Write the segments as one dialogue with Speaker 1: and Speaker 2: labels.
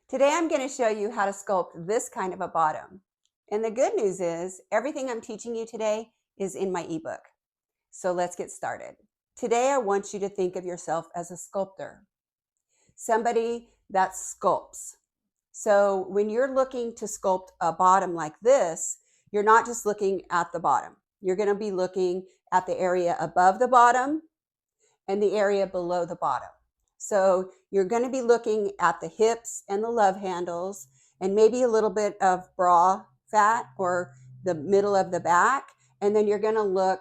Speaker 1: Today I'm going to show you how to sculpt this kind of a bottom. And the good news is everything I'm teaching you today is in my ebook. So let's get started. Today I want you to think of yourself as a sculptor, somebody that sculpts. So when you're looking to sculpt a bottom like this, you're not just looking at the bottom. You're going to be looking at the area above the bottom and the area below the bottom. So you're going to be looking at the hips and the love handles and maybe a little bit of bra fat or the middle of the back. And then you're going to look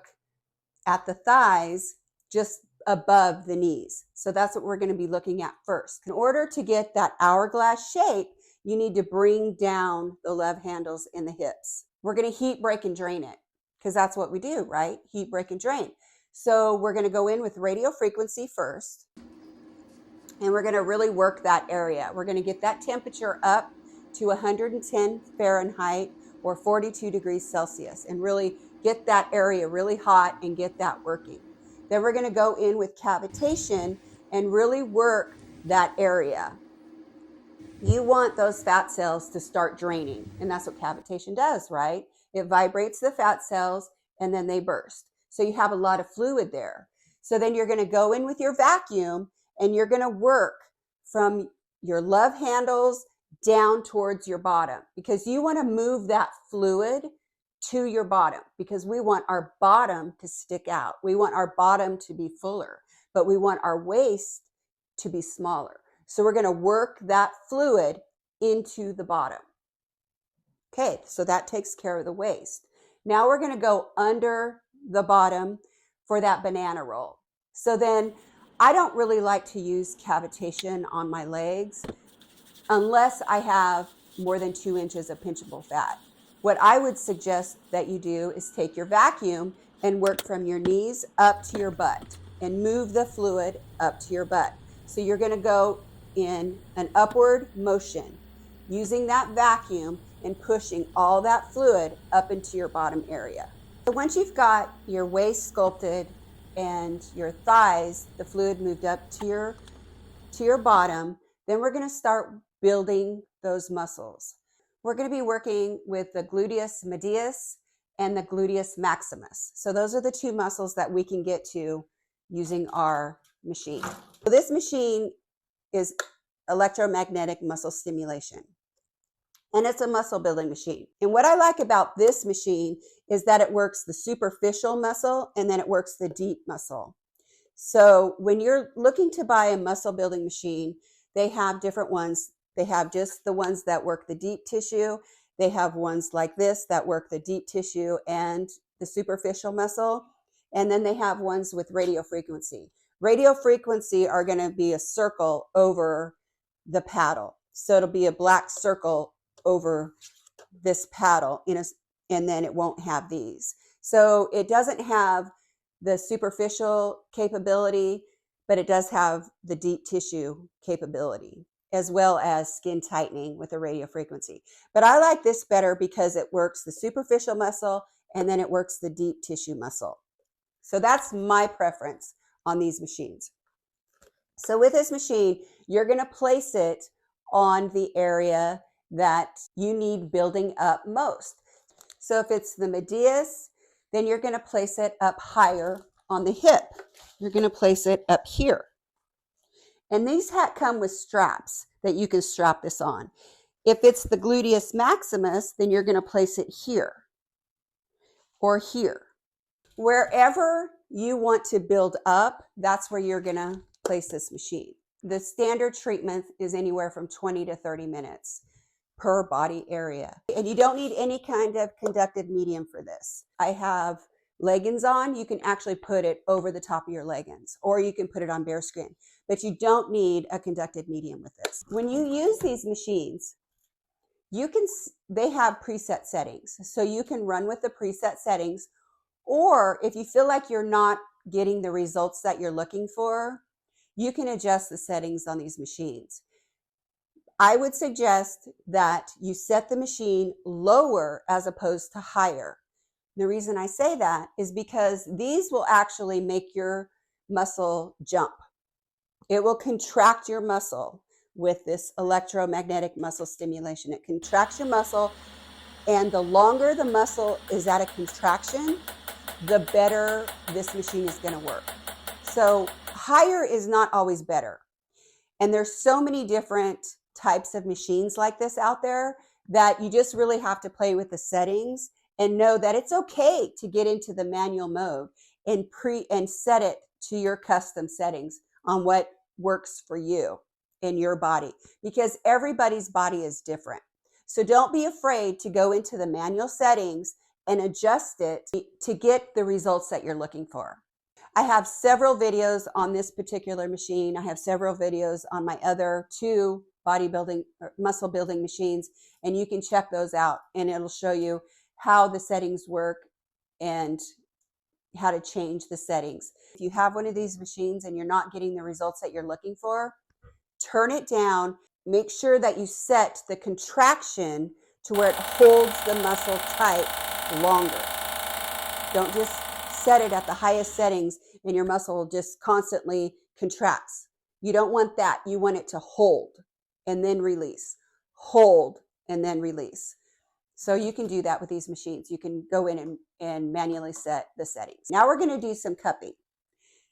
Speaker 1: at the thighs just above the knees. So that's what we're going to be looking at first. In order to get that hourglass shape, you need to bring down the love handles and the hips. We're going to heat, break, and drain it because that's what we do, right? Heat, break, and drain. So we're going to go in with radio frequency first, and we're going to really work that area. We're going to get that temperature up to 110 Fahrenheit or 42 degrees Celsius and really get that area really hot and get that working. Then we're going to go in with cavitation and really work that area. You want those fat cells to start draining, and that's what cavitation does, right? It vibrates the fat cells and then they burst. So you have a lot of fluid there. So then you're going to go in with your vacuum and you're going to work from your love handles down towards your bottom because you want to move that fluid to your bottom because we want our bottom to stick out. We want our bottom to be fuller, but we want our waist to be smaller. So we're going to work that fluid into the bottom. Okay, so that takes care of the waist. Now we're going to go under the bottom for that banana roll. So then I don't really like to use cavitation on my legs unless I have more than 2 inches of pinchable fat. What I would suggest that you do is take your vacuum and work from your knees up to your butt and move the fluid up to your butt. So you're going to go in an upward motion using that vacuum and pushing all that fluid up into your bottom area. So once you've got your waist sculpted and your thighs, the fluid moved up to your bottom, then we're going to start building those muscles. We're going to be working with the gluteus medius and the gluteus maximus. So those are the two muscles that we can get to using our machine. So this machine is electromagnetic muscle stimulation. And it's a muscle building machine. And what I like about this machine is that it works the superficial muscle and then it works the deep muscle. So when you're looking to buy a muscle building machine, they have different ones. They have just the ones that work the deep tissue. They have ones like this that work the deep tissue and the superficial muscle. And then they have ones with radio frequency. Radio frequency are going to be a circle over the paddle. So it'll be a black circle over this paddle and then it won't have these. So it doesn't have the superficial capability, but it does have the deep tissue capability as well as skin tightening with the radio frequency. But I like this better because it works the superficial muscle and then it works the deep tissue muscle. So that's my preference on these machines. So with this machine, you're going to place it on the area that you need building up most. So if it's the medius, then you're going to place it up higher on the hip. You're going to place it up here. And these come with straps that you can strap this on. If it's the gluteus maximus, then you're going to place it here or here. Wherever you want to build up, that's where you're going to place this machine. The standard treatment is anywhere from 20 to 30 minutes per body area. And you don't need any kind of conductive medium for this. I have leggings on. You can actually put it over the top of your leggings, or you can put it on bare skin, but you don't need a conductive medium with this. When you use these machines, they have preset settings. So you can run with the preset settings, or if you feel like you're not getting the results that you're looking for, you can adjust the settings on these machines. I would suggest that you set the machine lower as opposed to higher. The reason I say that is because these will actually make your muscle jump. It will contract your muscle with this electromagnetic muscle stimulation. It contracts your muscle, and the longer the muscle is at a contraction, the better this machine is going to work. So higher is not always better. And there's so many different types of machines like this out there that you just really have to play with the settings and know that it's okay to get into the manual mode and set it to your custom settings on what works for you in your body, because everybody's body is different. So don't be afraid to go into the manual settings and adjust it to get the results that you're looking for. I have several videos on this particular machine. I have several videos on my other 2 bodybuilding or muscle building machines, and you can check those out, and it'll show you how the settings work and how to change the settings. If you have one of these machines and you're not getting the results that you're looking for, turn it down. Make sure that you set the contraction to where it holds the muscle tight longer. Don't just set it at the highest settings and your muscle just constantly contracts. You don't want that. You want it to hold and then release, hold and then release. So you can do that with these machines. You can go in and manually set the settings. Now we're going to do some cupping.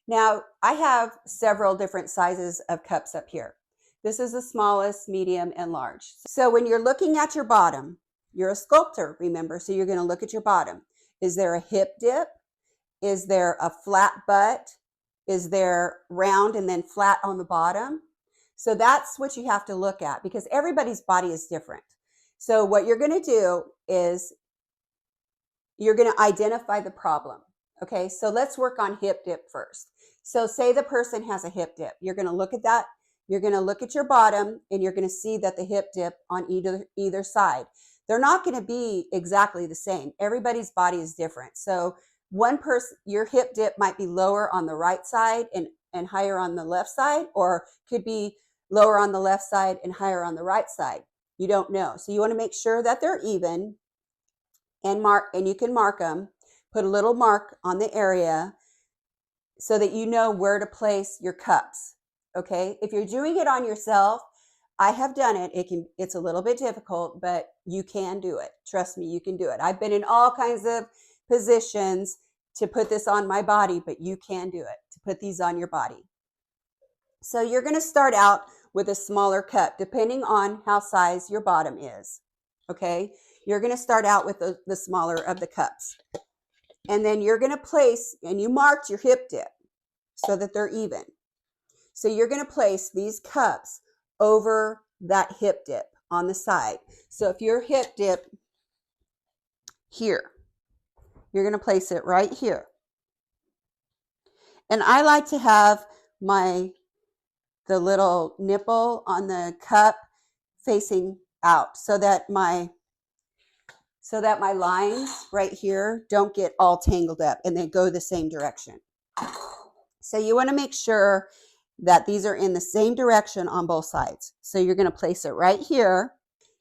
Speaker 1: Now I have several different sizes of cups up here. This is the smallest, medium, and large. So when you're looking at your bottom, you're a sculptor, remember, so you're going to look at your bottom. Is there a hip dip? Is there a flat butt? Is there round and then flat on the bottom? So that's what you have to look at, because everybody's body is different. So what you're going to do is you're going to identify the problem. Okay, so let's work on hip dip first. So say the person has a hip dip. You're going to look at that. You're going to look at your bottom and you're going to see that the hip dip on either side. They're not going to be exactly the same. Everybody's body is different. So one person, your hip dip might be lower on the right side and higher on the left side, or could be lower on the left side and higher on the right side. You don't know. So you want to make sure that they're even and you can mark them, put a little mark on the area so that you know where to place your cups. Okay. If you're doing it on yourself, I have done it. It's a little bit difficult, but you can do it. Trust me, you can do it. I've been in all kinds of positions to put this on my body, but you can do it, to put these on your body. So you're going to start out with a smaller cup, depending on how size your bottom is. Okay. You're going to start out with the smaller of the cups. And then you're going to place, and you marked your hip dip so that they're even. So you're going to place these cups over that hip dip on the side. So if your hip dip here, you're going to place it right here. And I like to have the little nipple on the cup facing out so that my lines right here don't get all tangled up and they go the same direction. So you want to make sure that these are in the same direction on both sides. So you're going to place it right here.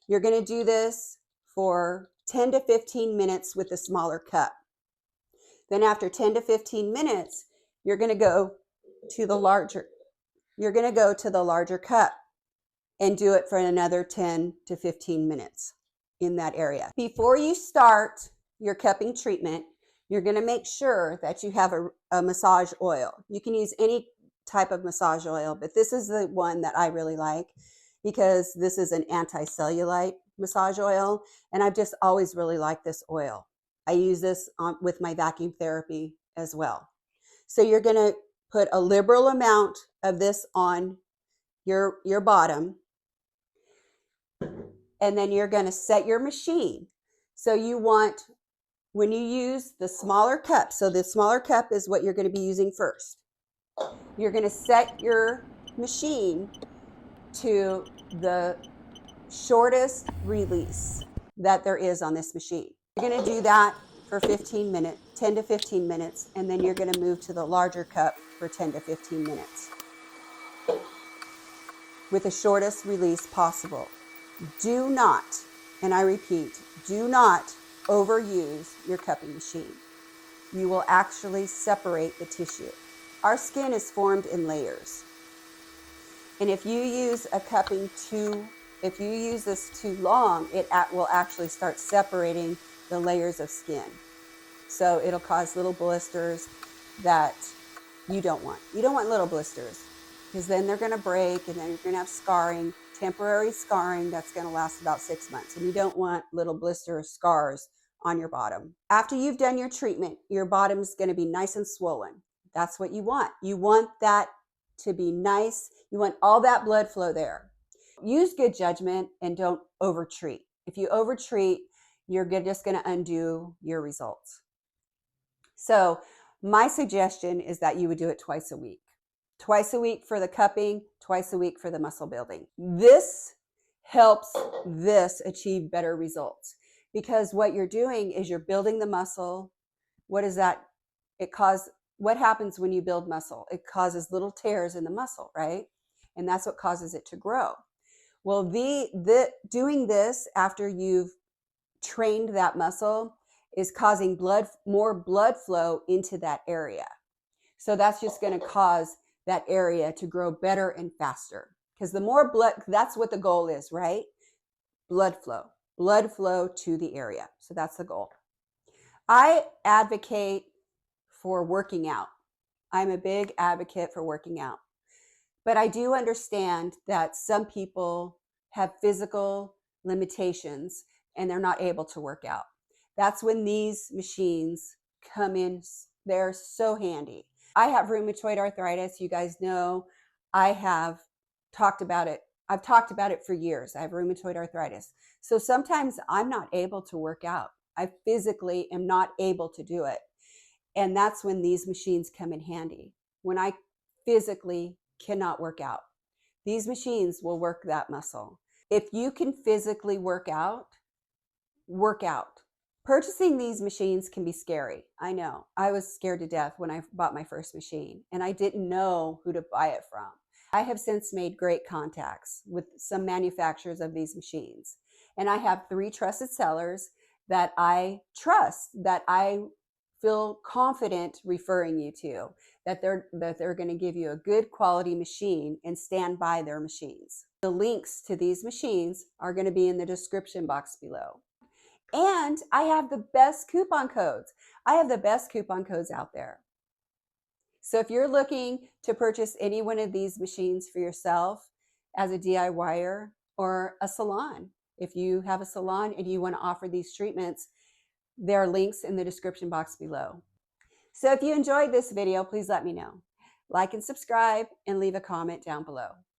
Speaker 1: You're going to do this for 10 to 15 minutes with the smaller cup. Then after 10 to 15 minutes, you're going to go to the larger cup and do it for another 10 to 15 minutes in that area. Before you start your cupping treatment, you're going to make sure that you have a massage oil. You can use any type of massage oil, but this is the one that I really like because this is an anti-cellulite massage oil, and I've just always really liked this oil. I use this with my vacuum therapy as well. So you're going to put a liberal amount of this on your bottom, and then you're going to set your machine. So you want, when you use the smaller cup, so the smaller cup is what you're going to be using first. You're going to set your machine to the shortest release that there is on this machine. You're going to do that for 10 to 15 minutes, and then you're going to move to the larger cup for 10 to 15 minutes with the shortest release possible. Do not, and I repeat, do not overuse your cupping machine. You will actually separate the tissue. Our skin is formed in layers. And if you use a cupping if you use this too long, it will actually start separating the layers of skin. So it'll cause little blisters that you don't want. You don't want little blisters, because then they're going to break, and then you're going to have scarring, temporary scarring that's going to last about 6 months. And you don't want little blister scars on your bottom. After you've done your treatment, your bottom's going to be nice and swollen. That's what you want. You want that to be nice. You want all that blood flow there. Use good judgment and don't overtreat. If you overtreat, you're just going to undo your results. So my suggestion is that you would do it twice a week. Twice a week for the cupping, twice a week for the muscle building. This helps this achieve better results, because what you're doing is you're building the muscle. What is that? What happens when you build muscle? It causes little tears in the muscle, right? And that's what causes it to grow. Well, doing this after you've trained that muscle is causing more blood flow into that area. So that's just going to cause that area to grow better and faster, because the more blood, that's what the goal is, right? Blood flow to the area. So that's the goal. I advocate for working out. I'm a big advocate for working out, but I do understand that some people have physical limitations and they're not able to work out. That's when these machines come in. They're so handy. I have rheumatoid arthritis. You guys know I have talked about it. I've talked about it for years. I have rheumatoid arthritis. So sometimes I'm not able to work out. I physically am not able to do it. And that's when these machines come in handy. When I physically cannot work out, these machines will work that muscle. If you can physically work out, work out. Purchasing these machines can be scary. I know. I was scared to death when I bought my first machine, and I didn't know who to buy it from. I have since made great contacts with some manufacturers of these machines, and I have 3 trusted sellers that I trust, that I feel confident referring you to, that they're going to give you a good quality machine and stand by their machines. The links to these machines are going to be in the description box below. And I have the best coupon codes. I have the best coupon codes out there. So if you're looking to purchase any one of these machines for yourself as a DIYer or a salon, if you have a salon and you want to offer these treatments, there are links in the description box below. So if you enjoyed this video, please let me know. Like and subscribe and leave a comment down below.